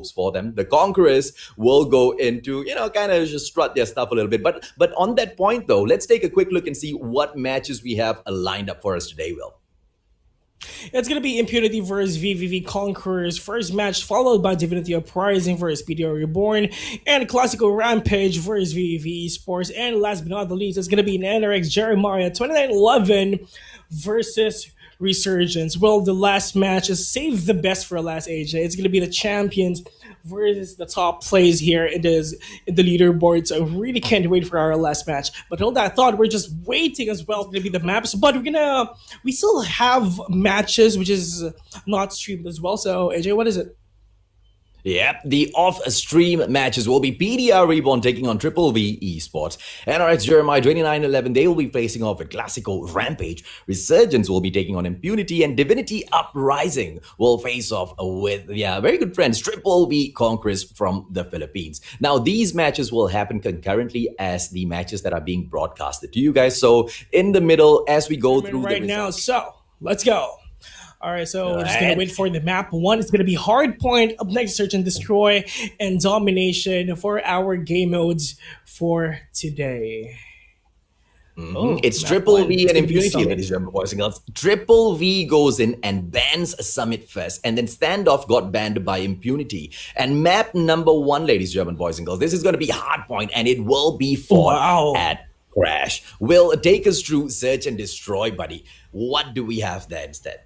hopes for them. The Conquerors will go into, kind of just strut their stuff a little bit. But on that point, though, let's take a quick look and see what matches we have lined up for us today, Will. It's going to be Impunity versus VVV Conquerors first match, followed by Divinity UPRISING versus PDR REBORN, and KLASIKO RAMPAGE versus VVV Esports. And last but not the least, it's going to be an NRX Jeremiah 2911 versus RESURGENCE. Well, the last match is save the best for last, AJ. It's going to be the champions versus the top plays here in the leaderboard. So I really can't wait for our last match. But hold that thought, we're just waiting as well. It's going to be the maps. But we still have matches which is not streamed as well. So AJ, what is it? Yep, the off-stream matches will be PDR REBORN taking on Triple V Esports. NRX Jeremiah 2911, they will be facing off with KLASIKO RAMPAGE. RESURGENCE will be taking on Impunity, and Divinity UPRISING will face off with, very good friends, Triple V Conquerors from the Philippines. Now, these matches will happen concurrently as the matches that are being broadcasted to you guys. So, in the middle, as we go through right now, so let's go. All right, so we're just going to wait for the map. One is going to be Hardpoint, up next Search and Destroy, and Domination for our game modes for today. It's Triple V and Impunity, ladies and gentlemen, boys and girls. Triple V goes in and bans Summit first, and then Standoff got banned by Impunity. And map number 1, ladies and gentlemen, boys and girls, this is going to be Hardpoint, and it will be fought at Crash. Will take us through Search and Destroy, buddy. What do we have there instead?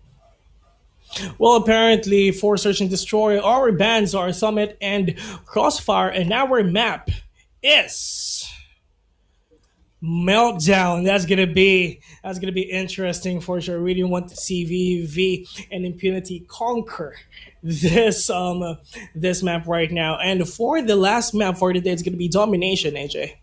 Well, apparently for Search and Destroy, our bans are Summit and Crossfire, and our map is Meltdown. That's gonna be interesting for sure. I really want to see VVV and Impunity conquer this map right now. And for the last map for today, it's gonna be Domination, AJ.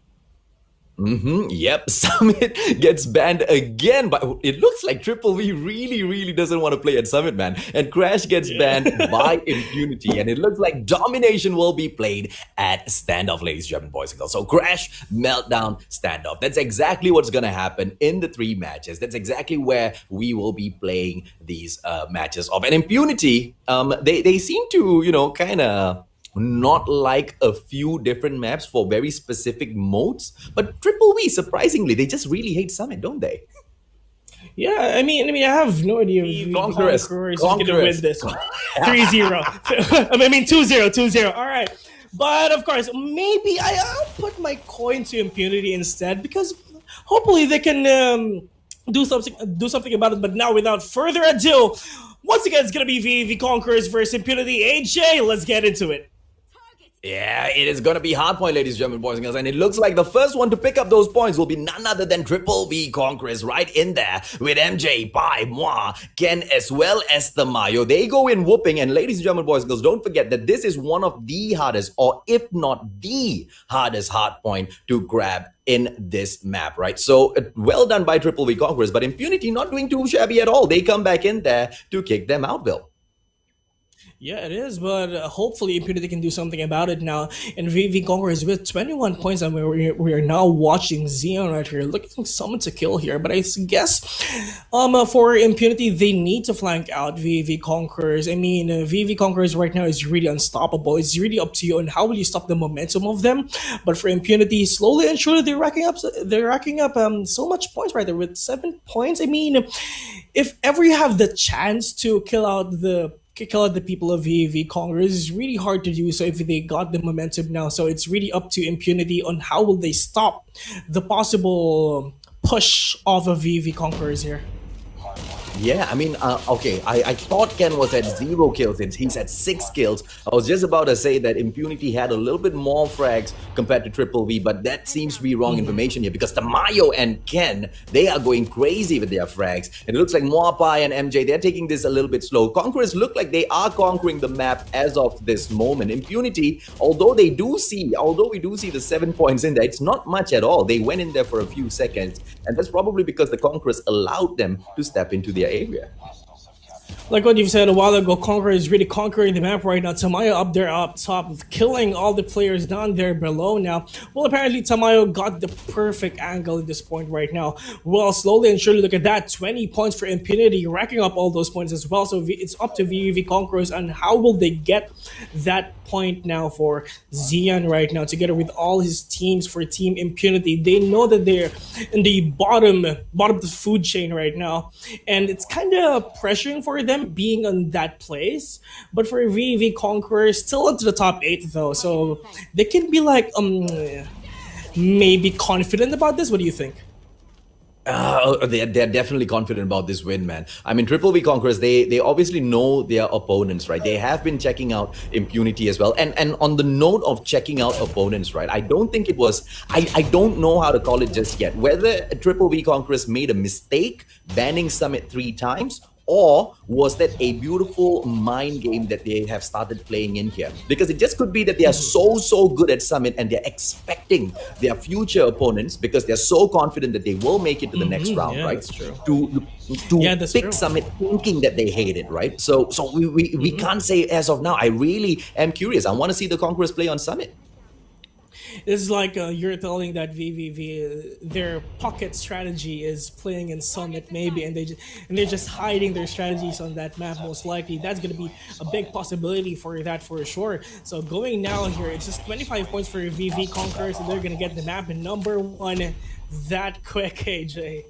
Yep, Summit gets banned again, but it looks like Triple V really doesn't want to play at Summit, man. And Crash gets banned by Impunity, and it looks like Domination will be played at Standoff, ladies and gentlemen, boys and girls. So Crash, Meltdown, Standoff. That's exactly what's going to happen in the 3 matches. That's exactly where we will be playing these matches of. And Impunity, they seem to, kind of not like a few different maps for very specific modes, but Triple V, surprisingly, they just really hate Summit, don't they? Yeah, I mean, I have no idea if Conquerors is going to win this 3-0. I mean, 2-0. All right, but of course, maybe I'll put my coin to Impunity instead, because hopefully they can do something about it. But now, without further ado, once again, it's going to be VVV Conquerors versus Impunity. AJ, let's get into it. Yeah, it is going to be Hardpoint, ladies and gentlemen, boys and girls. And it looks like the first one to pick up those points will be none other than Triple V Conquerors right in there with MJ, Pai, Moi, Ken, as well as the Mayo. They go in whooping. And ladies and gentlemen, boys and girls, don't forget that this is one of the hardest, or if not the hardest Hardpoint to grab in this map, right? So well done by Triple V Conquerors, but Impunity not doing too shabby at all. They come back in there to kick them out, Bill. Yeah, it is, but hopefully Impunity can do something about it now. And VV Conquerors with 21 points, and we are now watching Xeon right here, looking for someone to kill here. But I guess for Impunity, they need to flank out VV Conquerors. I mean, VV Conquerors right now is really unstoppable. It's really up to you on how will you stop the momentum of them. But for Impunity, slowly and surely they're racking up so much points right there with 7 points. I mean, if ever you have the chance to kill out the people of VVV Conquerors, is really hard to do so if they got the momentum now. So it's really up to Impunity on how will they stop the possible push of a VVV Conquerors here. Yeah, I mean, okay, I thought Ken was at 0 kills, he's at 6 kills. I was just about to say that Impunity had a little bit more frags compared to Triple V, but that seems to be wrong information here, because Tamayo and Ken, they are going crazy with their frags. And it looks like Moapai and MJ, they're taking this a little bit slow. Conquerors look like they are conquering the map as of this moment. Impunity, although we do see the 7 points in there, it's not much at all. They went in there for a few seconds, and that's probably because the Conquerors allowed them to step into the area. Like what you've said a while ago, Conqueror is really conquering the map right now. Tamayo up there up top, killing all the players down there below now. Well, apparently Tamayo got the perfect angle at this point right now. Well, slowly and surely, look at that. 20 points for Impunity, racking up all those points as well. So it's up to VVV Conquerors, and how will they get that point now for Xian right now, together with all his teams for Team Impunity. They know that they're in the bottom of the food chain right now, and it's kind of pressuring for them being on that place. But for VV Conqueror, still into the top eight though, so they can be like maybe confident about this. What do you think? They're definitely confident about this win, man. I mean, Triple V Conquerors, they obviously know their opponents, right? They have been checking out Impunity as well. And on the note of checking out opponents, right? I don't think it was, I don't know how to call it just yet. Whether Triple V Conquerors made a mistake banning Summit 3 times, or was that a beautiful mind game that they have started playing in here? Because it just could be that they are so good at Summit and they're expecting their future opponents, because they're so confident that they will make it to the next round, Yeah, right? that's true. To Yeah, that's pick true. Summit thinking that they hate it, right? So we can't say as of now. I really am curious. I want to see the Conquerors play on Summit. It's like you're telling that VVV their pocket strategy is playing in Summit maybe, and they're just hiding their strategies on that map. Most likely, that's gonna be a big possibility for that for sure. So going now here, it's just 25 points for VV Conquerors, and they're gonna get the map in number one that quick. AJ.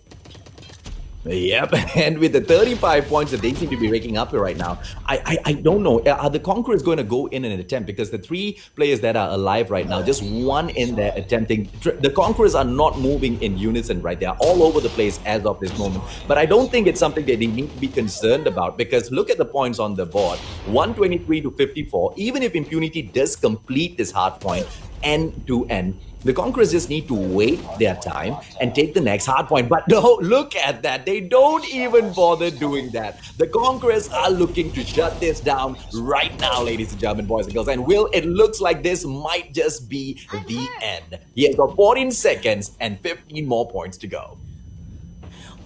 Yep, and with the 35 points that they seem to be raking up right now, I don't know. Are the Conquerors going to go in an attempt? Because the 3 players that are alive right now, just one in there attempting. The Conquerors are not moving in unison, right? They are all over the place as of this moment. But I don't think it's something that they need to be concerned about, because look at the points on the board, 123 to 54. Even if Impunity does complete this hard point end to end, the Conquerors just need to wait their time and take the next hard point. But no, look at that. They don't even bother doing that. The Conquerors are looking to shut this down right now, ladies and gentlemen, boys and girls. And Will, it looks like this might just be the end. He has got 14 seconds and 15 more points to go.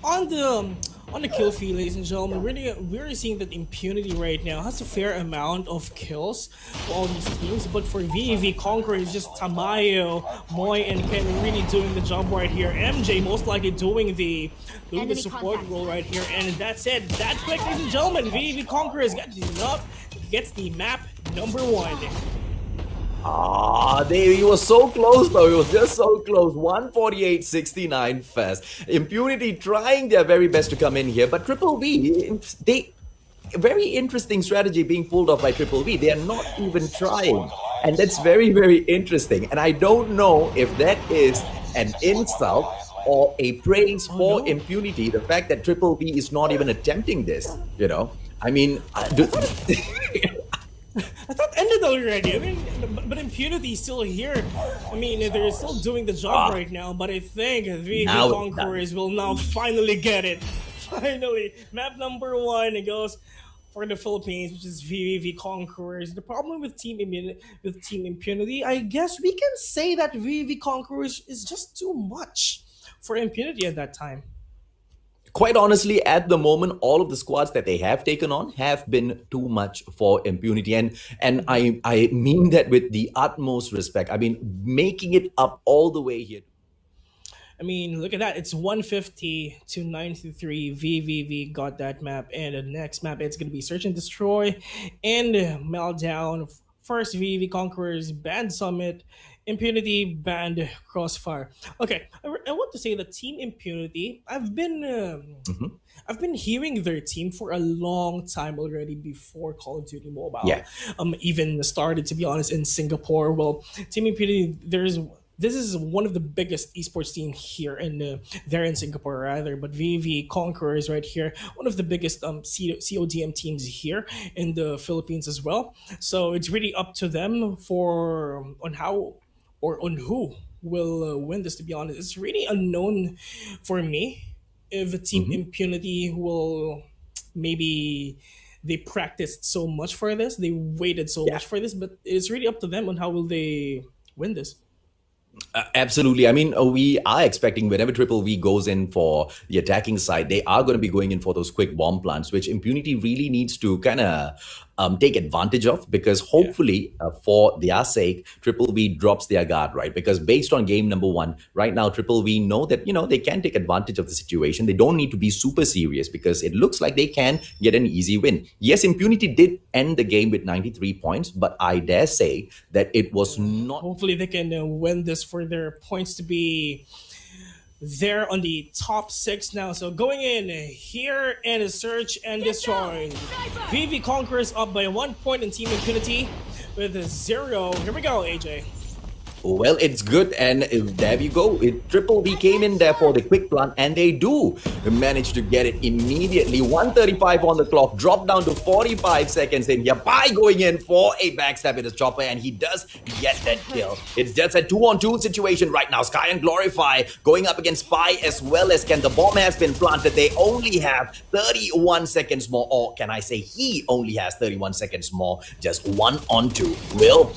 on the on the kill feed, ladies and gentlemen, we're seeing that Impunity right now has a fair amount of kills for all these teams, but for VEV Conqueror, it's just Tamayo, Moy, and Ken really doing the job right here. MJ most likely doing the support role right here, and that's it. That quick, ladies and gentlemen, VEV Conqueror gets the map number one. He was so close though. He was just so close. 148-69 fast. Impunity trying their very best to come in here, but Triple V, they very interesting strategy being pulled off by Triple V. They are not even trying, and that's very interesting. And I don't know if that is an insult or a praise for no. Impunity. The fact that Triple V is not even attempting this, you know. I mean, I thought it ended already. I mean, but Impunity is still here. I mean, they're still doing the job right now, but I think VV Now it's Conquerors will now finally get it. Finally, map number one, it goes for the Philippines, which is VVV Conquerors. The problem with Team Impunity, I guess we can say that VVV Conquerors is just too much for Impunity at that time. quite honestly, at the moment, all of the squads that they have taken on have been too much for Impunity, and I mean that with the utmost respect. I mean, making it up all the way here. I mean, look at that. It's 150 to 93. VVV got that map. And the next map, it's going to be Search and Destroy and Meltdown. First, VVV Conquerors, Band Summit, Impunity, Band Crossfire. Okay, I want to say that Team Impunity, I've been hearing their team for a long time already before Call of Duty Mobile Yeah. even started, to be honest, in Singapore. Well, Team Impunity, this is one of the biggest esports team here in there in Singapore rather, but VV Conquerors right here, one of the biggest CODM teams here in the Philippines as well. So it's really up to them for on how or on who will win this. To be honest, it's really unknown for me if Team Mhm. Impunity will maybe they practiced so much for this, they waited so Yeah. much for this, but it's really up to them on how will they win this. Absolutely. I mean, we are expecting whenever Triple V goes in for the attacking side, they are going to be going in for those quick bomb plants, which Impunity really needs to kind of take advantage of because Yeah. hopefully, for their sake, Triple V drops their guard, right? Because based on game number one, right now, Triple V know that, they can take advantage of the situation. They don't need to be super serious because it looks like they can get an easy win. Yes, Impunity did end the game with 93 points, but I dare say that it was not. Hopefully they can win this for their points to be there on the top six now. So going in here and search and destroy. VV Conquerors up by 1 point in Team Impunity with a 0. Here we go, AJ. Well, it's good, and there we go. Triple V came in there for the quick plant, and they do manage to get it immediately. 135 on the clock, drop down to 45 seconds in here by going in for a backstab in his chopper, and he does get that kill. It's just a 2-on-2 situation right now. Sky and Glorify going up against Spy as well as Ken. The bomb has been planted. They only have 31 seconds more, or can I say he only has 31 seconds more. Just 1-on-2. Will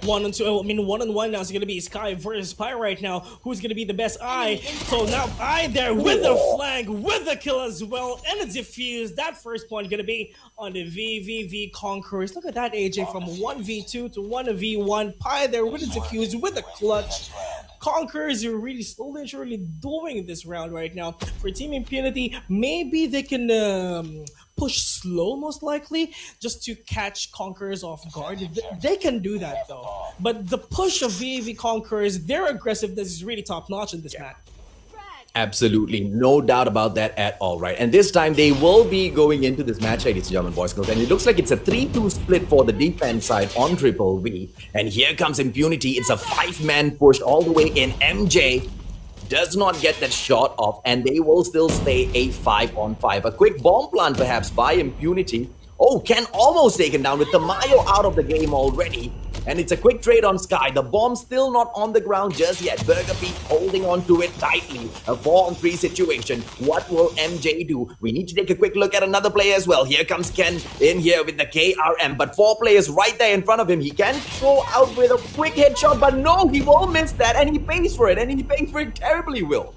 1-on-2. I mean, 1-on-1 now is going to be Sky versus Spy right now. Who's going to be the best eye? So now Eye there with the flank, with the kill as well, and a defuse. That first point going to be on the VVV Conquerors. Look at that, AJ, from 1v2 to 1v1. Pie there with the defuse, with the clutch. Conquerors are really slowly and surely doing this round right now. For Team Impunity, maybe they can push slow, most likely, just to catch Conquerors off guard. They can do that, though. But the push of VAV Conquerors, their aggressiveness is really top-notch in this match. absolutely no doubt about that at all, right? And this time they will be going into this match, ladies and gentlemen, boys and girls, and it looks like it's a 3-2 split for the defense side on Triple V. And here comes Impunity. It's a 5-man push all the way in. MJ does not get that shot off, and they will still stay a 5-on-5. A quick bomb plant perhaps by Impunity. Oh, Ken almost taken down with Tamayo out of the game already. And it's a quick trade on Sky. The bomb still not on the ground just yet. Burger Pete holding on to it tightly. A 4-on-3 situation. What will MJ do? We need to take a quick look at another player as well. Here comes Ken in here with the KRM. But 4 players right there in front of him. He can go out with a quick headshot, but no, he won't miss that. And he pays for it. And he pays for it terribly, Will.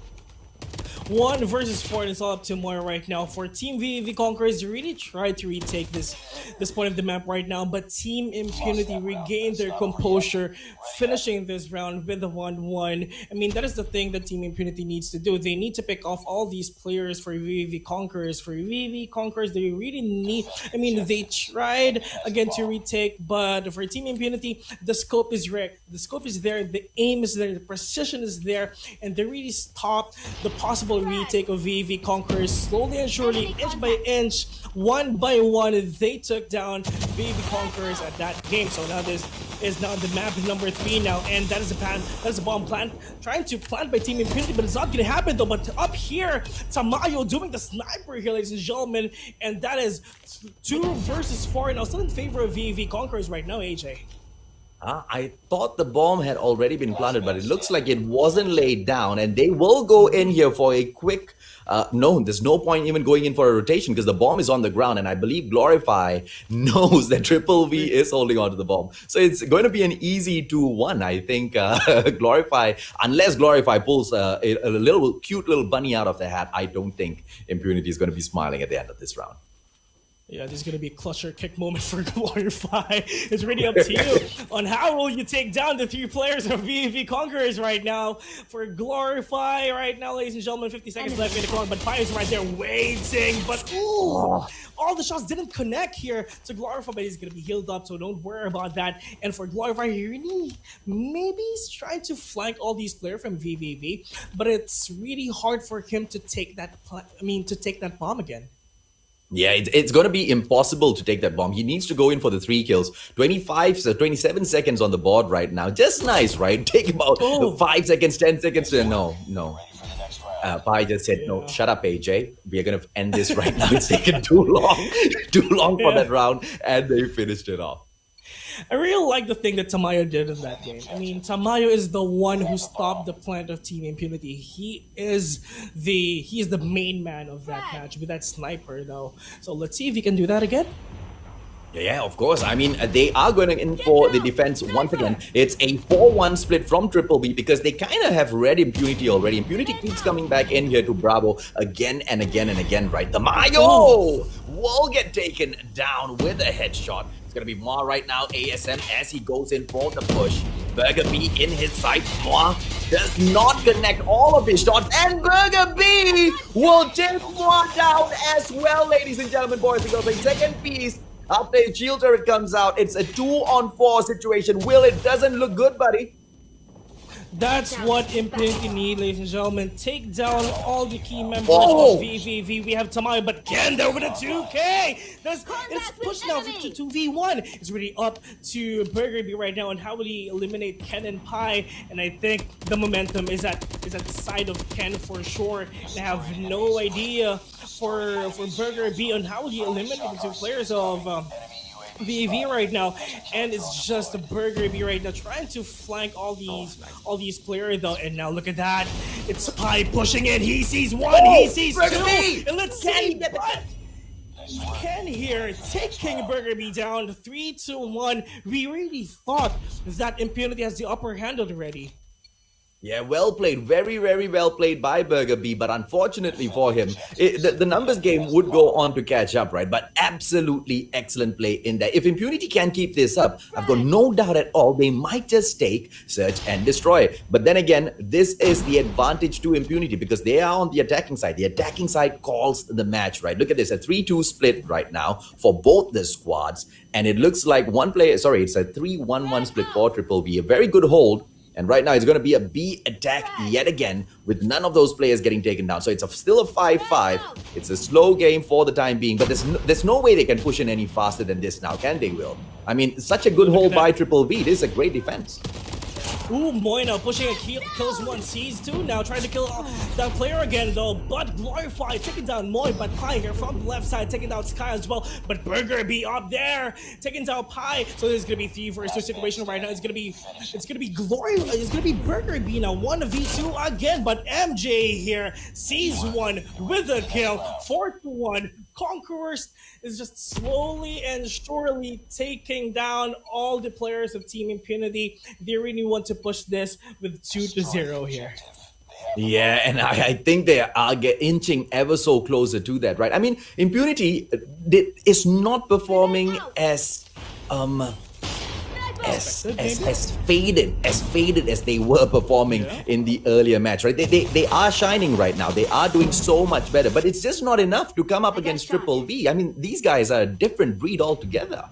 1 versus 4, and it's all up to Moira right now. For Team VVV Conquerors, they really tried to retake this point of the map right now, but Team Impunity regained their composure, finishing this round with a 1-1. I mean, that is the thing that Team Impunity needs to do. They need to pick off all these players for VVV Conquerors. For VVV Conquerors, they really need... I mean, they tried again to retake, but for Team Impunity, the scope is right. The scope is there, the aim is there, the precision is there, and they really stopped the possible retake of VV Conquerors. Slowly and surely, inch by inch, 1 by 1, they took down VV Conquerors at that game. So now this is now the map number 3 now, and that is a plan. That is a bomb plant, trying to plant by Team Impunity, but it's not gonna happen though. But up here, Tamayo doing the sniper here, ladies and gentlemen, and that is 2 versus 4. Now still in favor of VV Conquerors right now, AJ. I thought the bomb had already been planted, but it looks like it wasn't laid down, and they will go in here for a quick... no, there's no point even going in for a rotation because the bomb is on the ground, and I believe Glorify knows that Triple V is holding on to the bomb. So it's going to be an easy 2-1. I think Glorify, unless Glorify pulls a little cute little bunny out of the hat, I don't think Impunity is going to be smiling at the end of this round. Yeah, this is going to be a clutch or kick moment for Glorify. It's really up to you on how will you take down the 3 players of VV Conquerors right now. For Glorify right now, ladies and gentlemen, 50 seconds left in the clock, but Pi is right there waiting. But ooh, all the shots didn't connect here to Glorify, but he's going to be healed up, so don't worry about that. And for Glorify, he really maybe he's trying to flank all these players from VVV, but it's really hard for him to take that. To take that bomb again. Yeah, it's going to be impossible to take that bomb. He needs to go in for the 3 kills. 27 seconds on the board right now. Just nice, right? Take about 5 seconds, 10 seconds. No. Pai just said, no, shut up, AJ. We are going to end this right now. It's taken too long for that round. And they finished it off. I really like the thing that Tamayo did in that game. I mean, Tamayo is the one who stopped the plant of Team Impunity. He is the main man of that match with that sniper, though. So let's see if he can do that again. Yeah, of course. I mean, they are going in for the defense once again. It's a 4-1 split from Triple B because they kind of have read Impunity already. Impunity keeps coming back in here to Bravo again and again and again, right? The Mayo will get taken down with a headshot. It's going to be Moa right now, ASM, as he goes in for the push. Burger B in his sight. Moa does not connect all of his shots, and Burger B will take Moa down as well, ladies and gentlemen, boys and girls. A second piece. After a shield turret comes out, it's a 2-on-4 situation. Will, it doesn't look good, buddy. That's what Impunity need, ladies and gentlemen. Take down all the key members of VVV. We have Tamayo, but Ken there with a 2K. It's pushed now to 2v1. It's really up to Burger B right now, and how will he eliminate Ken and Pi? And I think the momentum is at the side of Ken for sure. And I have no idea for Burger B on how will he eliminate the two players of VAV right now, and it's just a Burger B right now trying to flank all these players though. And now look at that, it's Pi pushing in. He sees one, he sees two, and let's see Ken here taking Burger B down 3-1. We really thought that Impunity has the upper hand already. Yeah, well played. Very, very well played by Burger B. But unfortunately for him, the numbers game would go on to catch up, right? But absolutely excellent play in there. If Impunity can keep this up, I've got no doubt at all they might just take Search and Destroy. But then again, this is the advantage to Impunity because they are on the attacking side. The attacking side calls the match, right? Look at this, a 3-2 split right now for both the squads. And it looks like it's a 3-1-1 split for Triple B. A very good hold. And right now, it's going to be a B attack yet again with none of those players getting taken down. So it's still a 5-5. It's a slow game for the time being, but there's no way they can push in any faster than this now, can they, Will? I mean, such a good hold by Triple B. This is a great defense. Ooh, Moy now pushing a kills one, sees two now, trying to kill that player again though, but Glorify taking down Moy, but Pi here from the left side taking down Sky as well, but Burger B up there taking down Pi. So this is gonna be 3 versus 2 situation right now. It's gonna be Burger B now 1v2 again, but MJ here sees one with a kill. 4-1. Conquerors is just slowly and surely taking down all the players of Team Impunity. They really want to push this with 2-0 here. Yeah, and I think they are inching ever so closer to that, right? I mean, Impunity is not performing as faded as they were performing in the earlier match, right? They are shining right now. They are doing so much better, but it's just not enough to come up against Triple V. I mean, these guys are a different breed altogether.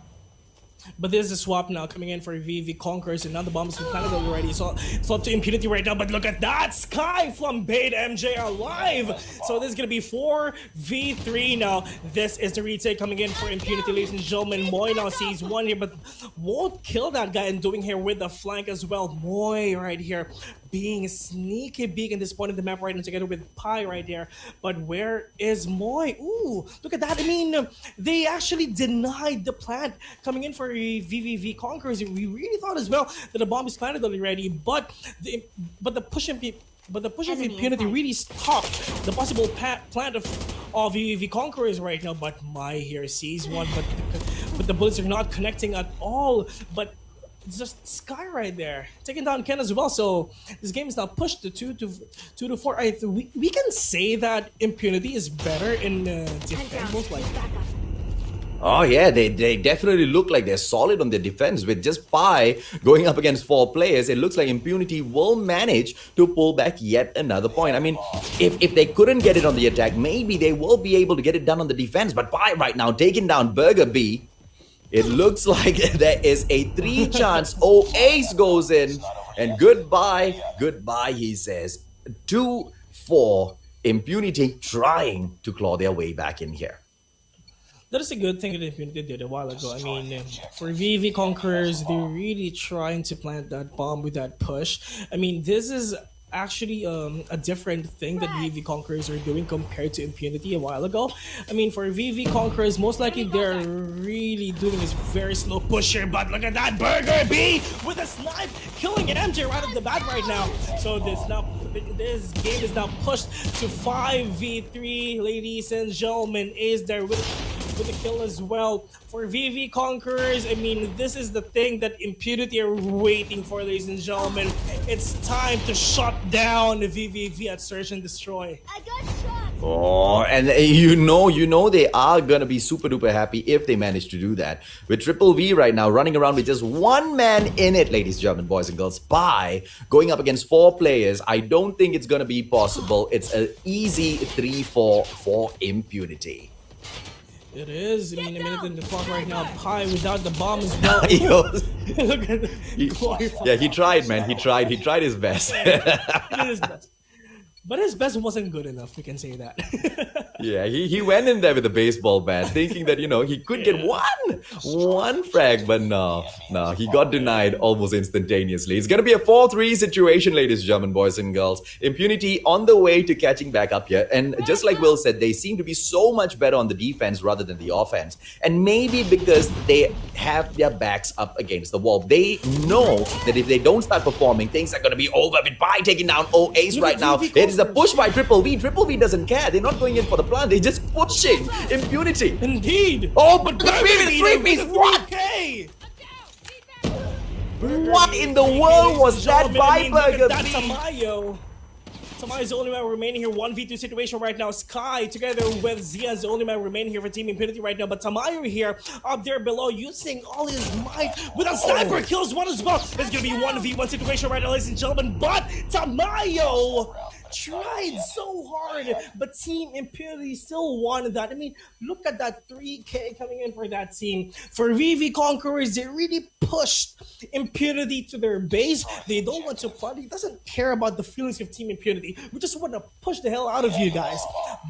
But there's a swap now coming in for VV Conquerors, and now the bomb has been planted already. So it's up to Impunity right now, but look at that! Sky from Bait MJ alive! So this is going to be 4v3 now. This is the retake coming in for Impunity, ladies and gentlemen. Moy now sees one here, but won't kill that guy, and doing here with the flank as well. Moy right here being sneaky big in this point of the map right now together with Pi right there. But where is Moy? Ooh, look at that. I mean, they actually denied the plant coming in for VVV Conquerors. We really thought as well that the bomb is planted already, but the push of Impunity really stopped the possible plant of VVV Conquerors right now. But Mai here sees one, but the bullets are not connecting at all. But it's just Sky right there taking down Ken as well. So this game is now pushed to 2-4. We can say that Impunity is better in defense, most likely. Oh yeah, they definitely look like they're solid on their defense. With just Pi going up against 4 players, it looks like Impunity will manage to pull back yet another point. I mean, if they couldn't get it on the attack, maybe they will be able to get it done on the defense. But Pi right now taking down Burger B. It looks like there is a 3 chance. Oh, Ace goes in, and goodbye, he says. 2-4, Impunity trying to claw their way back in here. That is a good thing that Impunity did a while ago. I mean, for VV Conquerors, they're really trying to plant that bomb with that push. I mean, this is actually a different thing that VV Conquerors are doing compared to Impunity a while ago. I mean, for VV Conquerors, most likely they're really doing this very slow push here, but look at that Burger B with a snipe killing MJ right off the bat right now. So this game is now pushed to 5v3, ladies and gentlemen. Is there with with the kill as well. For VV Conquerors, I mean, this is the thing that Impunity are waiting for, ladies and gentlemen. It's time to shut down VVV at Search and Destroy. I got shot. Oh, and you know they are gonna be super duper happy if they manage to do that. With Triple V right now running around with just one man in it, ladies and gentlemen, boys and girls, by going up against 4 players, I don't think it's gonna be possible. It's an easy 3-4 for Impunity. It is. I mean, a minute in the clock right now. Pi without the bomb as well. Look at he tried, man. He tried his best. He did his best. But his best wasn't good enough, we can say that. Yeah, he went in there with a baseball bat thinking that, he could get one frag, but no, he got denied almost instantaneously. It's going to be a 4-3 situation, ladies and gentlemen, boys and girls. Impunity on the way to catching back up here. And just like Will said, they seem to be so much better on the defense rather than the offense. And maybe because they have their backs up against the wall. They know that if they don't start performing, things are going to be over with Pi taking down O-Ace right now. It is a push by Triple V. Triple V doesn't care. They're not going in for the plan. They're just pushing Impunity. Indeed. Oh, but the three-piece, what? What in the world was that by Burger That's B? Tamayo. Tamayo's the only man remaining here. 1v2 situation right now. Sky together with Zia is the only man remaining here for Team Impunity right now. But Tamayo here up there below using all his might with a sniper kills one as well. It's going to be 1v1 situation right now, ladies and gentlemen. But Tamayo tried so hard, but Team Impunity still won that. I mean, look at that 3K coming in for that team. For VV Conquerors, they really pushed Impunity to their base. They don't want to party. Doesn't care about the feelings of Team Impunity. We just want to push the hell out of you guys.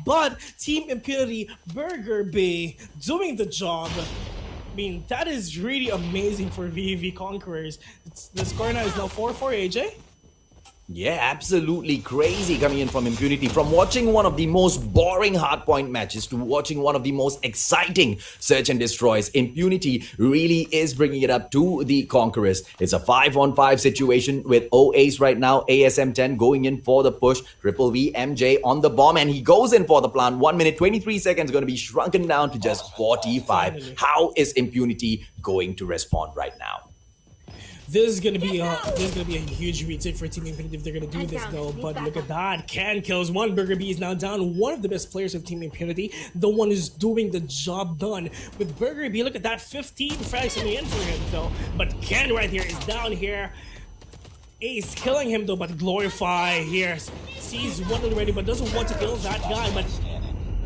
But Team Impunity, Burger B, doing the job. I mean, that is really amazing for VV Conquerors. The score now is now 4-4, AJ. Yeah, absolutely crazy coming in from Impunity. From watching one of the most boring hardpoint matches to watching one of the most exciting search and destroys, Impunity really is bringing it up to the Conquerors. It's a 5-on-5 situation with O-Ace right now, ASM10 going in for the push, Triple V, MJ on the bomb, and he goes in for the plant. 1 minute, 23 seconds going to be shrunken down to just 45. How is Impunity going to respond right now? This is gonna be a huge retake for Team Impunity if they're gonna do this though. But look at that, Can kills one. Burger B is now down. One of the best players of Team Impunity, the one who's doing the job done with Burger B. Look at that, 15 frags coming in for him though. But Ken right here is down here. Ace killing him though, but Glorify here sees one already, but doesn't want to kill that guy. But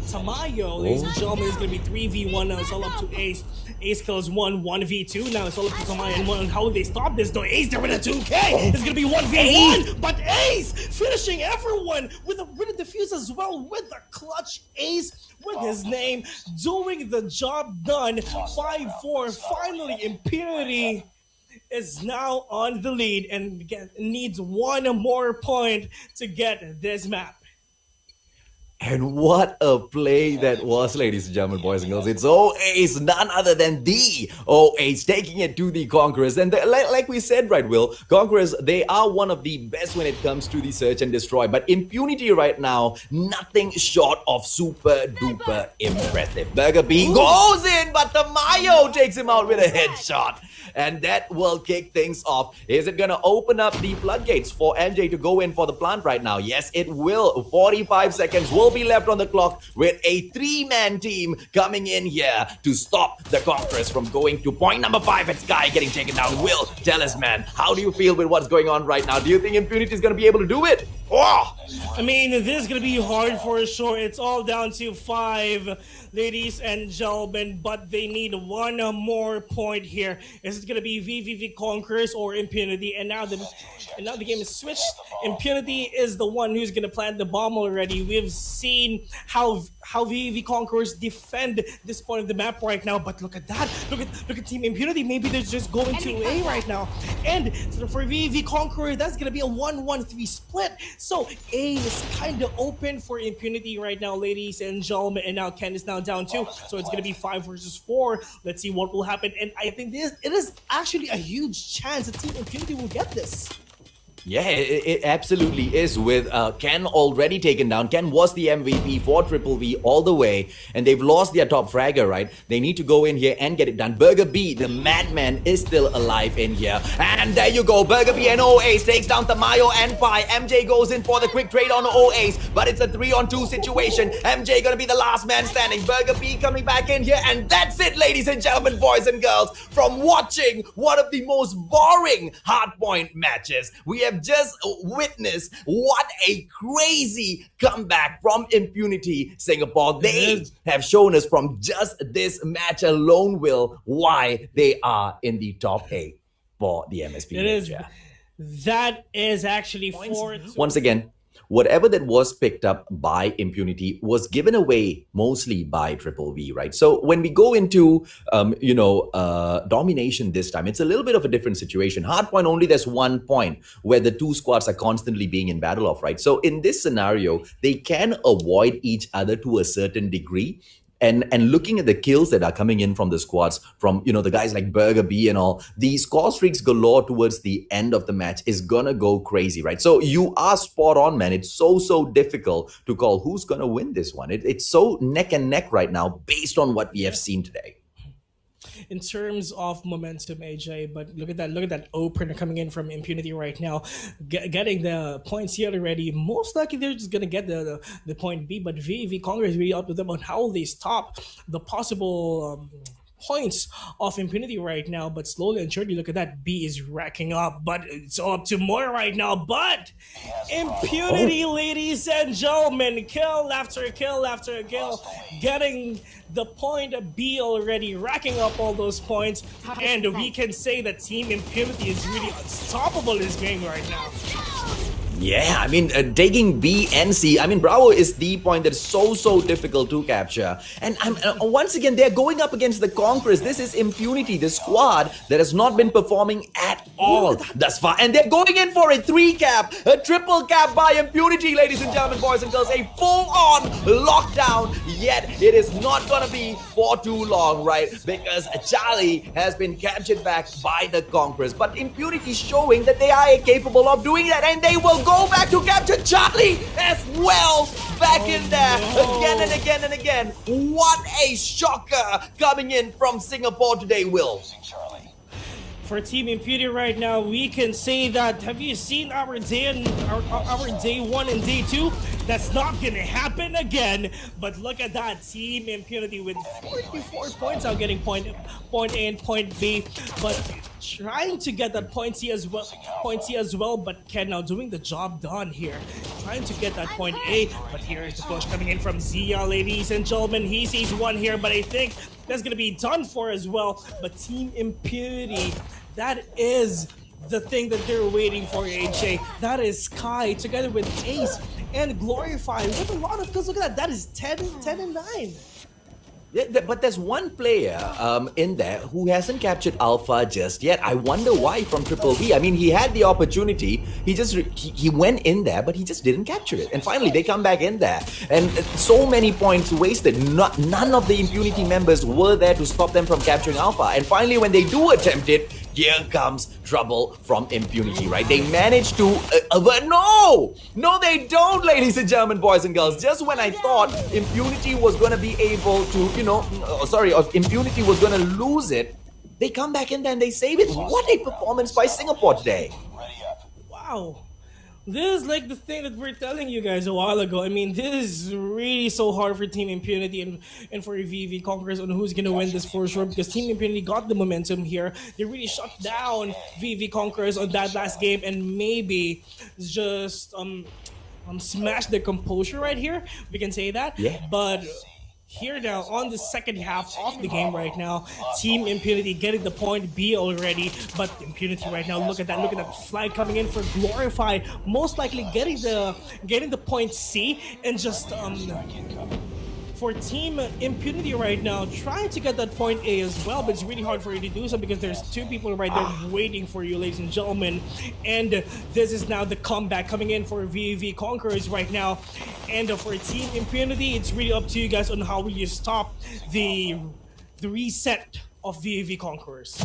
Tamayo, ladies and gentlemen, is going to be 3v1 now. It's all up to Ace. Ace kills 1v2. Now it's all up to Tamayo. And how they stop this though? Ace there with a 2K. It's going to be 1v1. But Ace finishing everyone with a defuse as well with a clutch Ace with his name doing the job done. 5-4. Finally, Impunity is now on the lead and needs one more point to get this map. And what a play that was, ladies and gentlemen, boys and girls. It's O-Ace, none other than the O-Ace, taking it to the Conquerors. And like we said, right, Will, Conquerors, they are one of the best when it comes to the search and destroy. But Impunity right now, nothing short of super duper impressive. Burger B goes in, but Tamayo takes him out with a headshot. And that will kick things off. Is it going to open up the floodgates for MJ to go in for the plant right now? Yes, it will. 45 seconds will be left on the clock with a 3-man team coming in here to stop the Conquerors from going to point number 5 at Sky getting taken down. Will, tell us, man, how do you feel with what's going on right now? Do you think Impunity is going to be able to do it? Oh! I mean, this is going to be hard for sure. It's all down to 5, ladies and gentlemen, but they need one more point here. Is it going to be VVV Conquerors or Impunity? And now the game is switched. Impunity is the one who's going to plant the bomb already. We've seen how VVV Conquerors defend this point of the map right now, but look at that. Look at Team Impunity. Maybe they're just going to A right now. And for VVV Conqueror, that's going to be a 1-1-3 split. So A is kind of open for Impunity right now, ladies and gentlemen. And now Ken is now down too. So it's going to be 5 versus 4. Let's see what will happen. And I think it is actually a huge chance that Team Impunity will get this. Yeah, it absolutely is. With Ken already taken down. Ken was the MVP for Triple V all the way, and they've lost their top fragger, right? They need to go in here and get it done. Burger B, the madman, is still alive in here. And there you go. Burger B and OAce takes down Tamayo and Pi. MJ goes in for the quick trade on OAce, but it's a 3-on-2 situation. MJ gonna be the last man standing. Burger B coming back in here, and that's it, ladies and gentlemen, boys and girls. From watching one of the most boring hardpoint matches, we have just witnessed what a crazy comeback from Impunity Singapore. They have shown us from just this match alone, Will, why they are in the top 8 for the MSP. It is. That is actually Once again, whatever that was picked up by Impunity was given away mostly by Triple V, right? So when we go into, domination this time, it's a little bit of a different situation. Hardpoint only, there's 1 point where the two squads are constantly being in battle off, right? So in this scenario, they can avoid each other to a certain degree. And looking at the kills that are coming in from the squads, from the guys like Burger B and all, the score streaks galore towards the end of the match is gonna go crazy, right? So you are spot on, man. It's so difficult to call who's gonna win this one. It's so neck and neck right now based on what we have seen today. In terms of momentum, AJ, but look at that opener coming in from Impunity right now, getting the points here already. Most likely they're just gonna get the point B, but VVV CONQUERORS is really up to them on how they stop the possible points of Impunity right now. But slowly and surely, look at that, B is racking up, but it's all up to more right now. But Impunity, ladies and gentlemen, kill after kill after kill, getting the point B already, racking up all those points, and we can say that Team Impunity is really unstoppable in this game right now. Yeah, I mean, taking B and C, I mean, Bravo is the point that's so difficult to capture. And once again, they're going up against the Conquerors. This is Impunity, the squad that has not been performing at all thus far. And they're going in for a 3-cap, a triple cap by Impunity, ladies and gentlemen, boys and girls. A full-on lockdown, yet it is not gonna be for too long, right? Because Charlie has been captured back by the Conquerors. But Impunity showing that they are capable of doing that, and they will go back to capture Charlie as well. Back in there again and again and again. What a shocker coming in from Singapore today, Will. For Team Impunity right now, we can say that, have you seen our day 1 and day 2? That's not gonna happen again. But look at that, Team Impunity with 44 points out, getting point A and point B, but trying to get that point C as well, but Ken now doing the job done here, trying to get that point A. But here is the push coming in from Zia, ladies and gentlemen. He sees one here, but I think that's gonna be done for as well. But Team Impunity, that is the thing that they're waiting for, AJ. That is Sky together with Ace and Glorify with a lot of kills. Look at that. That is 10 and 9. Yeah, but there's one player in there who hasn't captured Alpha just yet. I wonder why from Triple V. I mean, he had the opportunity. He went in there, but he just didn't capture it. And finally, they come back in there. And so many points wasted. None of the Impunity members were there to stop them from capturing Alpha. And finally, when they do attempt it, here comes trouble from Impunity, right? They managed to avert. No, they don't, ladies and gentlemen, boys and girls. Just when I thought Impunity was going to be able to, Impunity was going to lose it, they come back in there and they save it. What a performance by Singapore today. Wow. This is like the thing that we're telling you guys a while ago. I mean, this is really so hard for Team Impunity and for VVV CONQUERORS on who's going to win this for sure, because Team Impunity got the momentum here. They really shut down VVV CONQUERORS on that last game, and maybe just smash their composure right here. We can say that. Yeah. But here now on the second half of the game right now, Team Impunity getting the point B already, but Impunity right now, look at that flag coming in for Glorify, most likely getting the point C, and just for Team Impunity right now, trying to get that point A as well, but it's really hard for you to do so because there's two people right there waiting for you, ladies and gentlemen. And this is now the comeback coming in for VVV CONQUERORS right now. And for Team Impunity, it's really up to you guys on how will you stop the reset of VVV CONQUERORS.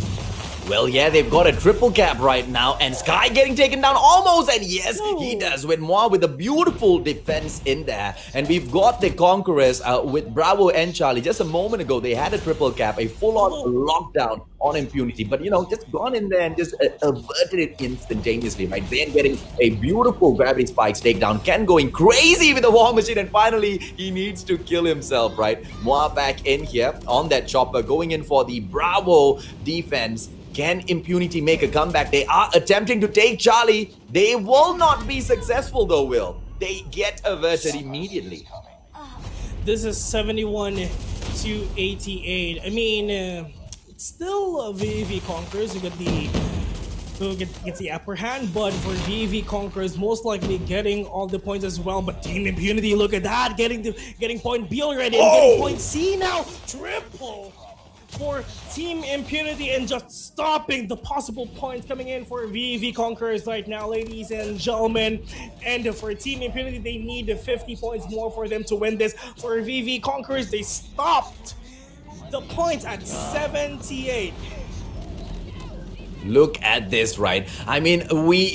Well, yeah, they've got a triple cap right now, and Sky getting taken down almost, and yes, he does with Moa with a beautiful defense in there. And we've got the Conquerors with Bravo and Charlie. Just a moment ago, they had a triple cap, a full-on lockdown on Impunity, but just gone in there and just averted it instantaneously, right? Then getting a beautiful gravity spikes takedown. Ken going crazy with the war machine, and finally he needs to kill himself, right? Moa back in here on that chopper, going in for the Bravo defense. Can Impunity make a comeback? They are attempting to take Charlie. They will not be successful though, Will. They get averted immediately. This is 71 to 88. I mean, it's still VVV Conquerors who gets the upper hand, but for VVV Conquerors, most likely getting all the points as well. But Team Impunity, look at that, getting point B already, and getting point C now, triple for Team Impunity, and just stopping the possible points coming in for VVV Conquerors right now, ladies and gentlemen. And for Team Impunity, they need 50 points more for them to win this. For VVV Conquerors, they stopped the points at 78. Look at this, right? I mean, we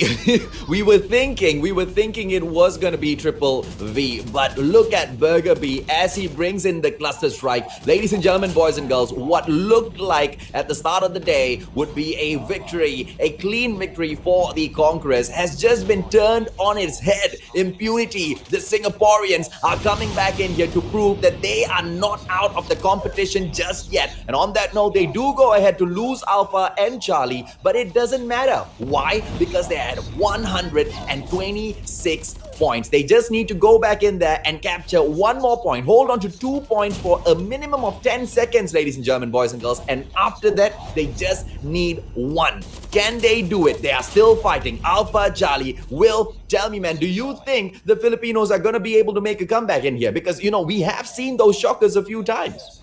were thinking it was gonna be triple V, but look at Burger B as he brings in the cluster strike. Ladies and gentlemen, boys and girls, what looked like at the start of the day would be a victory, a clean victory for the Conquerors, has just been turned on its head. Impunity, the Singaporeans, are coming back in here to prove that they are not out of the competition just yet. And on that note, they do go ahead to lose Alpha and Charlie, but it doesn't matter. Why? Because they had 126 points. They just need to go back in there and capture one more point. Hold on to 2 points for a minimum of 10 seconds, ladies and gentlemen, boys and girls. And after that, they just need one. Can they do it? They are still fighting. Alpha, Charlie. Will, tell me, man, do you think the Filipinos are going to be able to make a comeback in here? Because, we have seen those shockers a few times.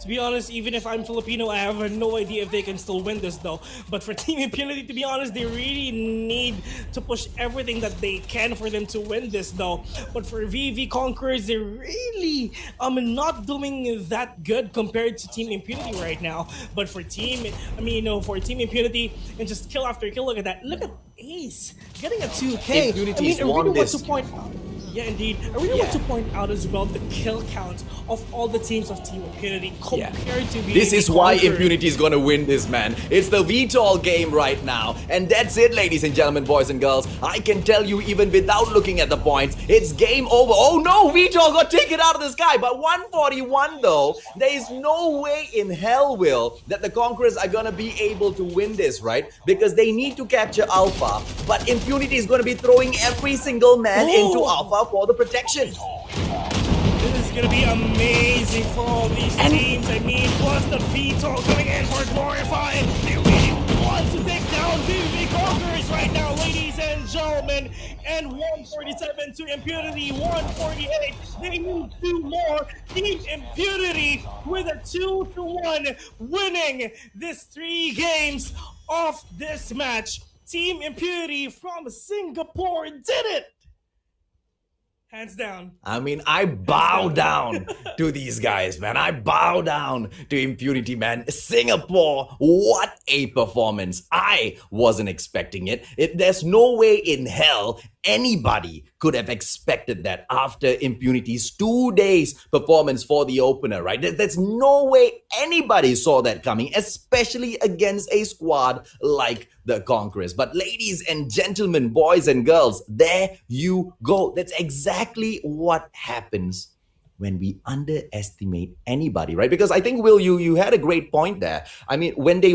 To be honest, even if I'm Filipino, I have no idea if they can still win this though. But for Team Impunity, to be honest, they really need to push everything that they can for them to win this though. But for VV Conquerors, they're really not doing that good compared to Team Impunity right now. But for Team Impunity, and just kill after kill, look at that. Look at Ace getting a 2K. Impunity's I won really this. want to point out. Yeah, indeed. I really want to point out as well the kill count of all the teams of Team Impunity compared to VVV. This is why Conquerors. Impunity is gonna win this, man. It's the VTOL game right now. And that's it, ladies and gentlemen, boys and girls. I can tell you, even without looking at the points, it's game over. Oh no, VTOL got taken out of the sky. But 141 though, there is no way in hell, Will, that the Conquerors are gonna be able to win this, right? Because they need to capture Alpha. But Impunity is gonna be throwing every single man into Alpha for the protection. This is gonna be amazing for all these teams. I mean, plus the VTOL coming in for Glorify. They really want to take down VV Conquerors right now, ladies and gentlemen. And 147 to Impunity, 148. They need 2 more. Team Impunity with a 2-1 winning this 3 games of this match. Team Impunity from Singapore did it! Hands down. I mean, I bow down to these guys, man. I bow down to Impunity, man. Singapore, what a performance. I wasn't expecting it. There's no way in hell anybody could have expected that after Impunity's 2 days performance for the opener, right? There's no way anybody saw that coming, especially against a squad like the Conquerors. But ladies and gentlemen, boys and girls, there you go. That's exactly what happens when we underestimate anybody, right? Because I think, Will, you had a great point there. I mean, when they